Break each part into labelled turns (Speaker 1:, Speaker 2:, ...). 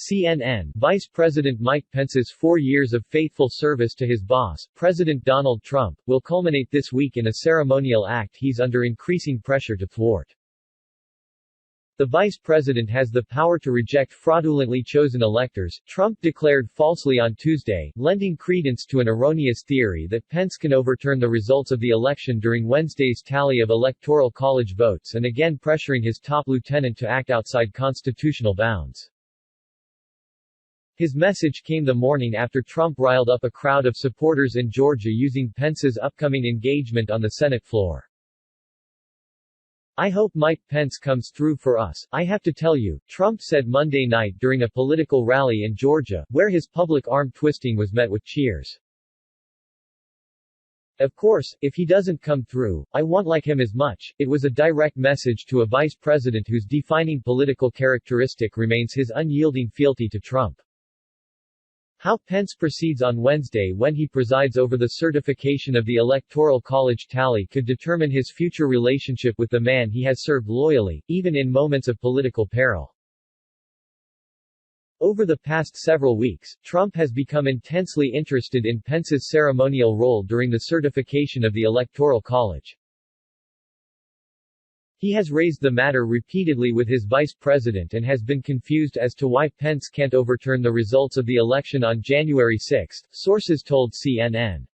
Speaker 1: CNN, Vice President Mike Pence's 4 years of faithful service to his boss, President Donald Trump, will culminate this week in a ceremonial act he's under increasing pressure to thwart. The vice president has the power to reject fraudulently chosen electors, Trump declared falsely on Tuesday, lending credence to an erroneous theory that Pence can overturn the results of the election during Wednesday's tally of Electoral College votes and again pressuring his top lieutenant to act outside constitutional bounds. His message came the morning after Trump riled up a crowd of supporters in Georgia using Pence's upcoming engagement on the Senate floor. "I hope Mike Pence comes through for us, I have to tell you," Trump said Monday night during a political rally in Georgia, where his public arm twisting was met with cheers. "Of course, if he doesn't come through, I won't like him as much." It was a direct message to a vice president whose defining political characteristic remains his unyielding fealty to Trump. How Pence proceeds on Wednesday when he presides over the certification of the Electoral College tally could determine his future relationship with the man he has served loyally, even in moments of political peril. Over the past several weeks, Trump has become intensely interested in Pence's ceremonial role during the certification of the Electoral College. He has raised the matter repeatedly with his vice president and has been confused as to why Pence can't overturn the results of the election on January 6, sources told CNN.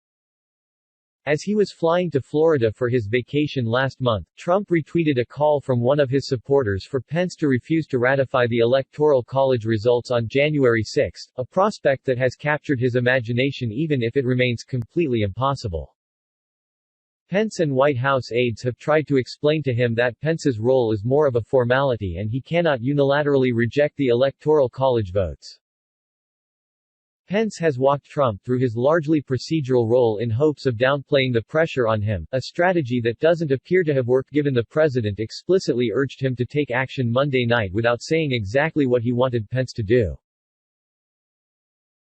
Speaker 1: As he was flying to Florida for his vacation last month, Trump retweeted a call from one of his supporters for Pence to refuse to ratify the Electoral College results on January 6, a prospect that has captured his imagination even if it remains completely impossible. Pence and White House aides have tried to explain to him that Pence's role is more of a formality and he cannot unilaterally reject the Electoral College votes. Pence has walked Trump through his largely procedural role in hopes of downplaying the pressure on him, a strategy that doesn't appear to have worked given the president explicitly urged him to take action Monday night without saying exactly what he wanted Pence to do.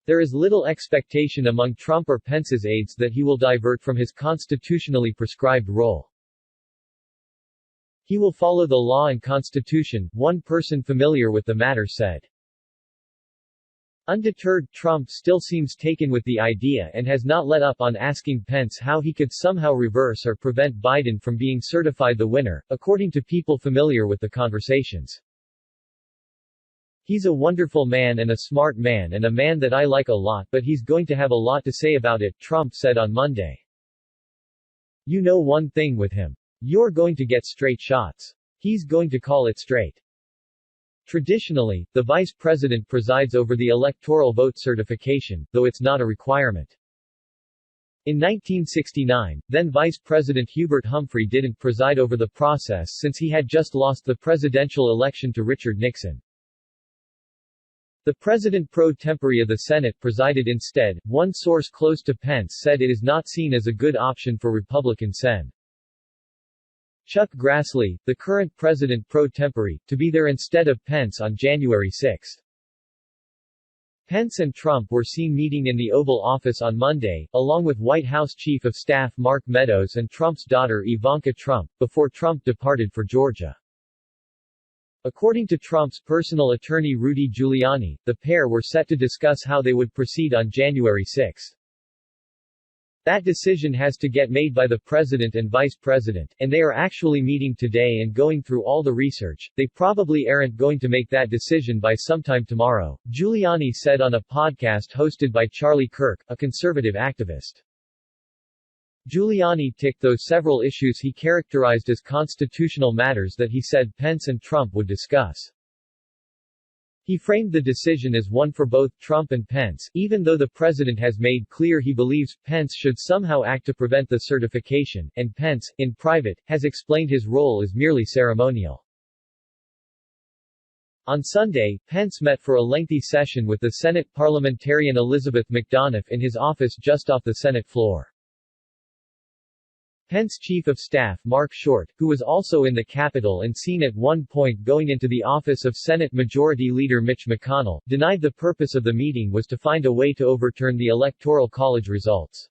Speaker 1: There is little expectation among Trump or Pence's aides that he will divert from his constitutionally prescribed role. He will follow the law and constitution, one person familiar with the matter said. Undeterred, Trump still seems taken with the idea and has not let up on asking Pence how he could somehow reverse or prevent Biden from being certified the winner, according to people familiar with the conversations. "He's a wonderful man and a smart man and a man that I like a lot, but he's going to have a lot to say about it," Trump said on Monday. "You know one thing with him. You're going to get straight shots. He's going to call it straight." Traditionally, the vice president presides over the electoral vote certification, though it's not a requirement. In 1969, then Vice President Hubert Humphrey didn't preside over the process since he had just lost the presidential election to Richard Nixon. The president pro tempore of the Senate presided instead. One source close to Pence said it is not seen as a good option for Republican Sen. Chuck Grassley, the current president pro tempore, to be there instead of Pence on January 6. Pence and Trump were seen meeting in the Oval Office on Monday, along with White House Chief of Staff Mark Meadows and Trump's daughter Ivanka Trump, before Trump departed for Georgia. According to Trump's personal attorney Rudy Giuliani, the pair were set to discuss how they would proceed on January 6. That decision has to get made by the president and vice president, and they are actually meeting today and going through all the research. They probably aren't going to make that decision by sometime tomorrow, Giuliani said on a podcast hosted by Charlie Kirk, a conservative activist. Giuliani ticked those several issues he characterized as constitutional matters that he said Pence and Trump would discuss. He framed the decision as one for both Trump and Pence, even though the president has made clear he believes Pence should somehow act to prevent the certification, and Pence, in private, has explained his role as merely ceremonial. On Sunday, Pence met for a lengthy session with the Senate parliamentarian Elizabeth McDonough in his office just off the Senate floor. Pence Chief of Staff Mark Short, who was also in the Capitol and seen at one point going into the office of Senate Majority Leader Mitch McConnell, denied the purpose of the meeting was to find a way to overturn the Electoral College results.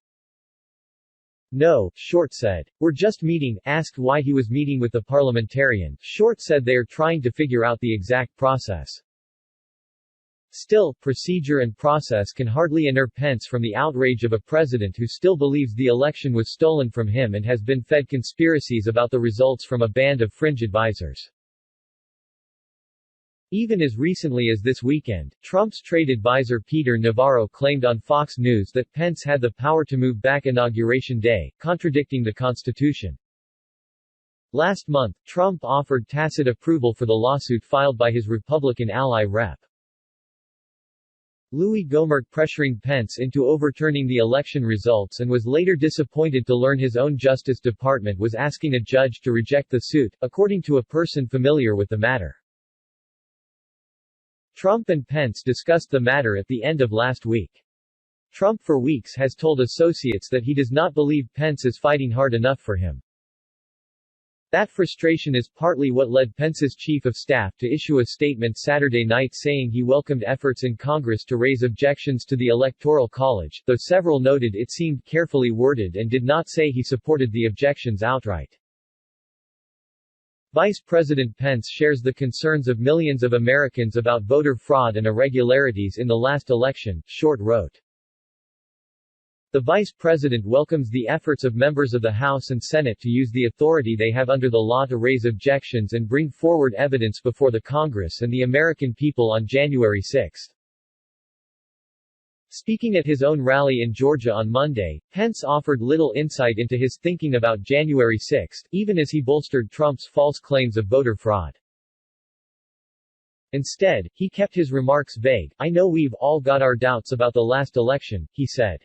Speaker 1: "No," Short said. "We're just meeting." Asked why he was meeting with the parliamentarian, Short said they're trying to figure out the exact process. Still, procedure and process can hardly inure Pence from the outrage of a president who still believes the election was stolen from him and has been fed conspiracies about the results from a band of fringe advisors. Even as recently as this weekend, Trump's trade advisor Peter Navarro claimed on Fox News that Pence had the power to move back Inauguration Day, contradicting the Constitution. Last month, Trump offered tacit approval for the lawsuit filed by his Republican ally Rep. Louis Gohmert pressuring Pence into overturning the election results and was later disappointed to learn his own Justice Department was asking a judge to reject the suit, according to a person familiar with the matter. Trump and Pence discussed the matter at the end of last week. Trump for weeks has told associates that he does not believe Pence is fighting hard enough for him. That frustration is partly what led Pence's chief of staff to issue a statement Saturday night saying he welcomed efforts in Congress to raise objections to the Electoral College, though several noted it seemed carefully worded and did not say he supported the objections outright. Vice President Pence shares the concerns of millions of Americans about voter fraud and irregularities in the last election, Short wrote. The Vice President welcomes the efforts of members of the House and Senate to use the authority they have under the law to raise objections and bring forward evidence before the Congress and the American people on January 6. Speaking at his own rally in Georgia on Monday, Pence offered little insight into his thinking about January 6, even as he bolstered Trump's false claims of voter fraud. Instead, he kept his remarks vague. "I know we've all got our doubts about the last election," he said.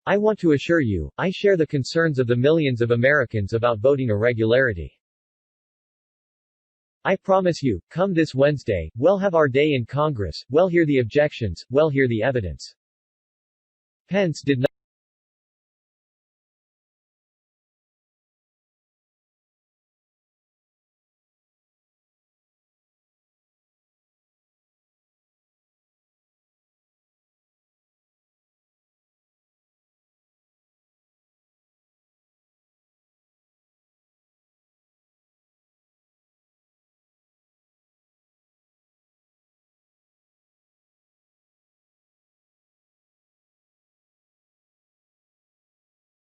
Speaker 1: "I want to assure you, I share the concerns of the millions of Americans about voting irregularity. I promise you, come this Wednesday, we'll have our day in Congress, we'll hear the objections, we'll hear the evidence." Pence did not